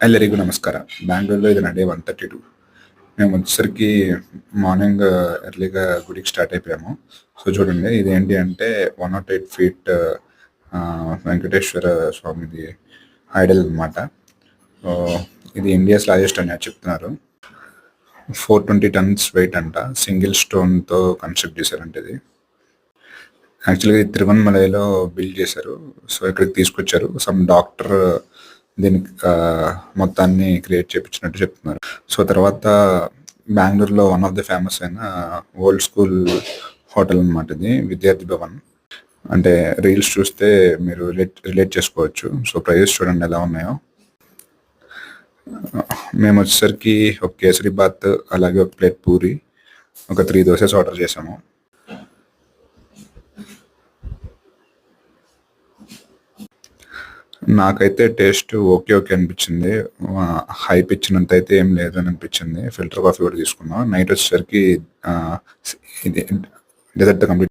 ಎಲ್ಲರಿಗೂ ನಮಸ್ಕಾರ. ಬ್ಯಾಂಗ್ಳೂರ್‌లో ఇది నా డే 132. మేము వచ్చేసరికి మార్నింగ్ ఎర్లీగా గుడికి స్టార్ట్ అయిపోయాము. సో చూడండి ఇదేంటి అంటే 108 ఫీట్ వెంకటేశ్వర స్వామిది ఐడల్ అనమాట. సో ఇది ఇండియాస్ లార్జెస్ట్ అని చెప్తున్నారు. 420 టన్స్ వెయిట్ అంట. సింగిల్ స్టోన్‌తో కన్‌స్ట్రక్ట్ చేశారంట ఇది. యాక్చువల్‌గా ఇది తిరువణమలైలో బిల్డ్ చేశారు. సో ఇక్కడికి తీసుకొచ్చారు. సమ్ డాక్టర్ దీనికి మొత్తాన్ని క్రియేట్ చేపించినట్టు చెప్తున్నారు. సో తర్వాత బెంగళూరులో వన్ ఆఫ్ ది ఫేమస్ అయిన ఓల్డ్ స్కూల్ హోటల్ అనమాట ఇది, విద్యార్థి భవన్. అంటే రీల్స్ చూస్తే మీరు రిలేట్ చేసుకోవచ్చు. సో ప్రైజెస్ చూడండి ఎలా ఉన్నాయో. మేము వచ్చేసరికి ఒక కేసరి బాత్, అలాగే ఒక ప్లేట్ పూరి, ఒక 3 దోసెస్ ఆర్డర్ చేసాము. నాకైతే టేస్ట్ ఓకే అనిపించింది. హైప్ ఇచ్చినంత అయితే ఏం లేదు అని అనిపించింది. ఫిల్టర్ కాఫీ కూడా తీసుకున్నాం. నైట్ వచ్చేసరికి ఇది డెజర్ట్ కంప్లీట్